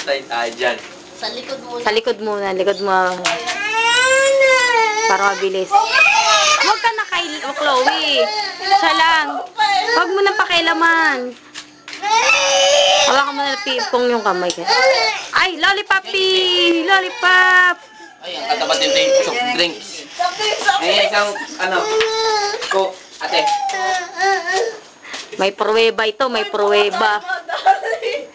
Tayo tayo dyan. Sa likod muna. Sa likod muna. Likod mo. Para mabilis. Huwag ka na kay Chloe. Siya lang. Huwag mo na pakialaman. Hawakan mo na pipong yung kamay. Ay, lollipopi! Lollipop! Ay, ang katapat din yung soft drinks. May isang, ano, ko, ate. May pruweba ito, may pruweba.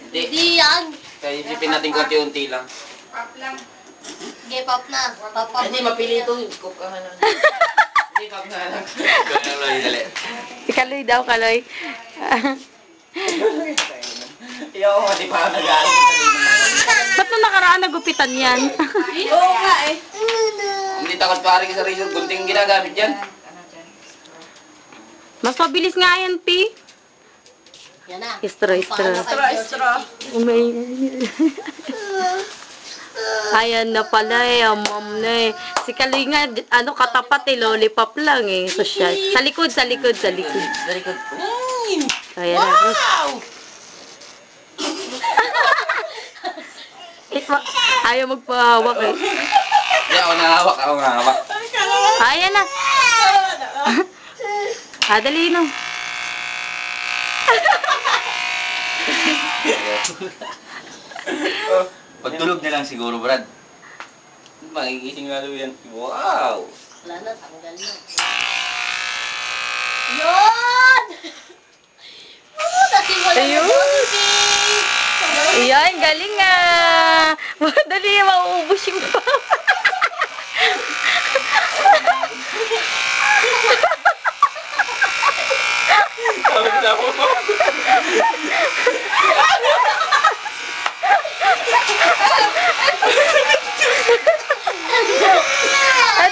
Hindi yan. Kaya isipin natin konti-unti lang. Sige, pop na. Pop. Hindi, mapili ito. Cook ka na. Hindi, cook na lang. Kaya lang, dali. Si Kaloy daw, Kaloy. Iyo ako, hindi pa ako nag-aalis. Ba't nung nakaraan nagupitan yan? Oo nga eh. Hindi takot pare ka sa razor. Gunting ginagamit yan. Mas mabilis nga yan, Pi. Yan na. Istro. Ayan na pala eh, mom na eh. Si Kaloy nga, ano, katapat eh, lollipop lang eh. So siya, sa likod. Very good. Ayan na. Wow! Ayaw magpahawak eh. Hindi, ako nahawak. Ayan na. Dali no. Pagtulog na lang siguro, Brad. Magigising nga daw yan. Wow! Wala na, tanggal na. Yun! Nasimula na Ayun. Jollibee! Ayan, galing ah. Dali, mauubos yung pa.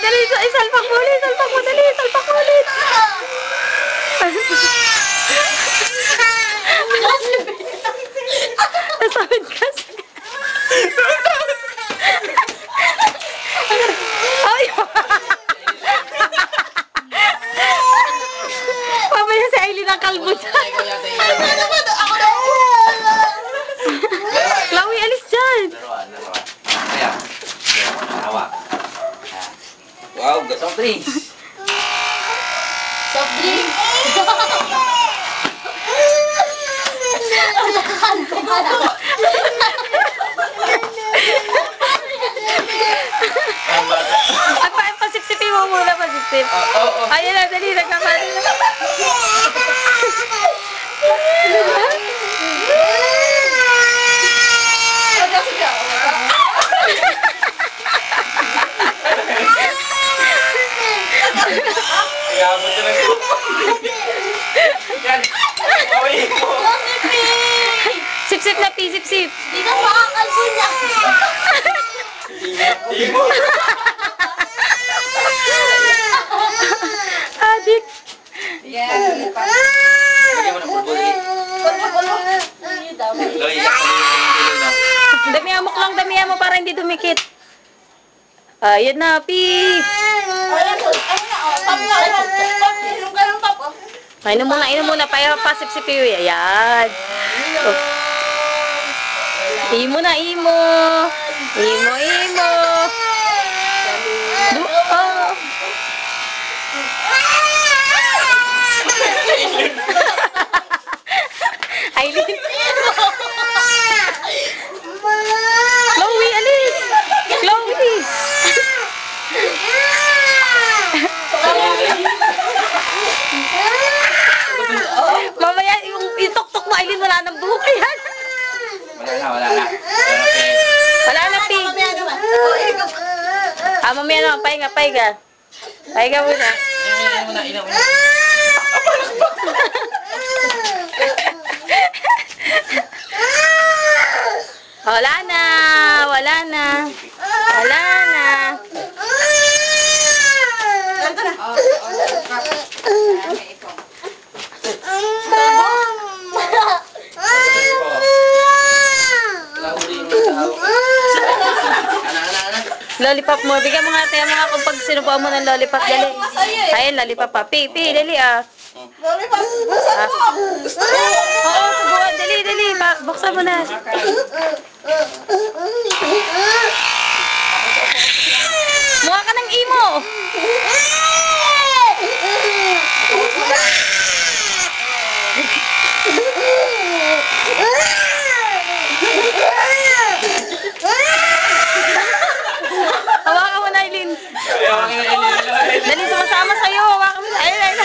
Dali, salpak mo ulit, dali, salpak mo ulit. Nasawid kasi. Ay! Mamaya si Aileen ang kalbo dyan. Chloe, alis dyan. Laruan. Kaya, hawak. Wow, gasong trees. Soft drink! Ay, pasipsipin mo muna, pasipsip. Ayun na, dali, nagkakali na. Iabot ka lang ito. Yan. Uy mo. Sip-sip na, Pi, sip-sip. Di ka makakalbo niya! Imo. Adik. Lagyan mo ng pulbuli. Loy, iyak mo yung dulo na. Damihan mo lang, damihan mo para hindi dumikit. Ayun na, Pi. Inom muna. Pasip-sip yun. Ayan. Imo na, imo. Imo. Oh. Aileen. Chloe, alis. Chloe. Mamaya, yung itok-tok mo, Aileen, wala nang buhok yan. Wala na. Okay. Wala na, Pi. Mamaya naman, pahinga. Pahinga muna. Inom muna. Wala na. Lollipop mo. Bigyan mo nga tayo mga kung pag sinubuan mo ng lollipop. Dali. Ayun, lollipop pa. Pi, dali ah. Lollipop! Buksan mo! Gusto mo! Oo, subuan. Dali. Buksan Hawakan mo na. Mukha ka ng imo. Hawakan mo na, Eileen. Dali, sumasama sa'yo. Hawakan mo na. Ayun.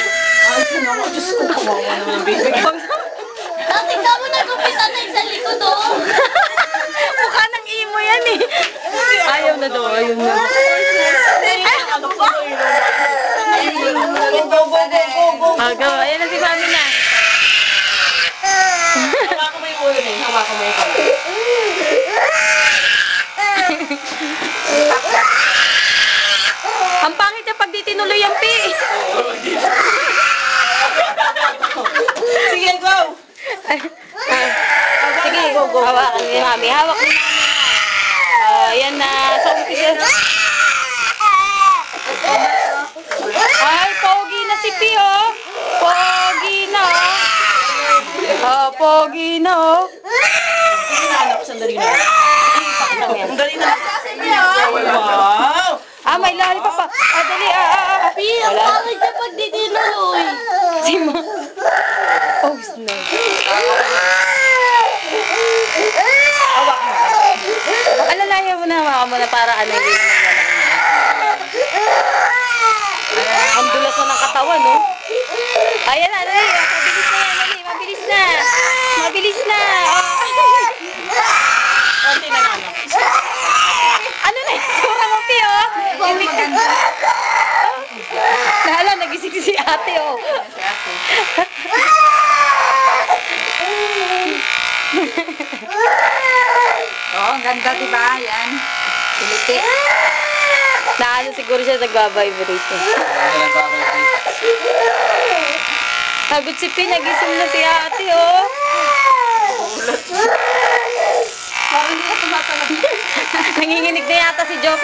Dati ka mo nagupitan na sa likod, oh. Mukha ng imo yan eh. Ayaw na daw. Ayaw na. Agaw. Ayan na si Mami na. Hawakan mo yung ulo niya. Hawakan mo yung kamay. Ang pangit niya pag di tinuloy ang pi. Sige, go! Sige, go. Hawakan ni Mami. Hawak ni Mami. Ayan na. Sa umpisa. Ay, pogi na si Pi, oh. Pogi na, oh. Pogi na, oh. Sandali na. Ayan. Sandali na. Wow! May lollipop pa. Dali, Pi, ang pangit niya pag di tinuloy. Si Ma. Pogs na. Alalaya mo na, hawakan mo na para ano hindi naman wala. Ang dulas na ng katawan, no? Ayan na, dali. Mabilis na. Mabilis na. Konti na lang. Ano na yung tsura mo, Pi, oh? Nahala, nagising si ate, oh. Ang ganda, diba? Yan. Piliti. Naano siguro siya nagbabibrate. Sagot si Pi, nagising na si ate, oh. Parang hindi ka tumatalab. Nanginginig na yata si Job.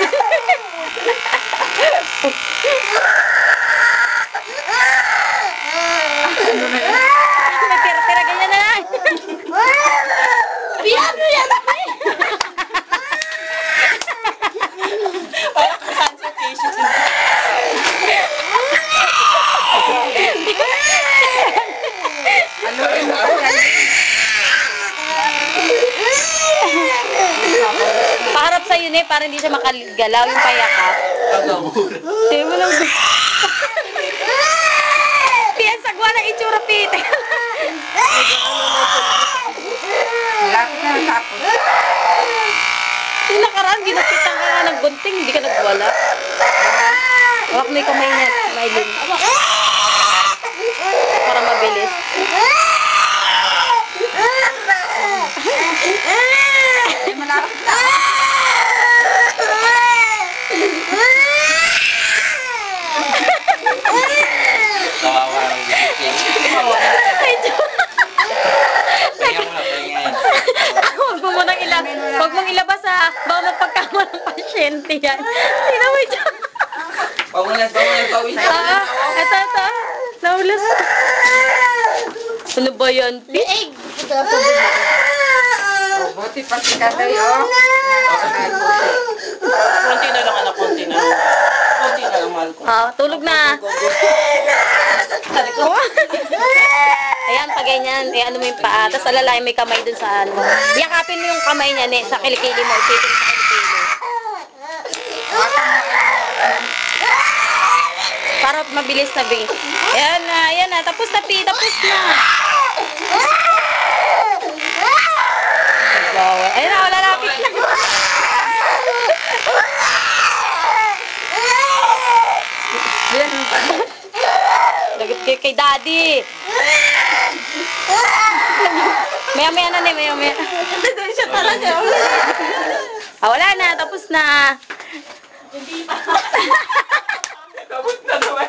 May tira-tira, ganyan na lang. Pi, ano yan? Parang consultation. Ano rin mo yan? Paharap sa'yo na para hindi siya makagalaw yung payakap. Hindi mo lang. Pi, ang sagwa ng itsura, Pi. Malapit na natapos. Yung nakaraan, ginapitan ka nga ng gunting, hindi ka nagwala. Hawak mo yung kamay niya, Maylin. Para mabilis. Ay, malapit na. Kawawa ng bisik. Ay, Diyos. Pahinga mo na, pahinga yan. Huwag mong ilabas, ha. Baka magpagkama ng pasyente yan. Tingnan mo ito. Pawilan. Ito. Naulas. Ano ba yan, Pi? Egg. Oh, buti pa si Katoy, oh. Konti na lang, anak. Konti na. Konti na lang, mahal ko. Tulog na. Ayan, pag ganyan, ano mo yung paa. Tapos alalayan mo yung kamay dun sa ano. Yakapin mo yung kamay niya, sa kilikili mo. Ipitin sa kilikili. Para mabilis na, Bi. Ayan na. Tapos na, Pi. Tapos na. Ayan na, wala lapit na. Lagot kayo kay Daddy. Maya-maya na, maya-maya. Siya talaga. Wala na, tapos na. Tapos na naman.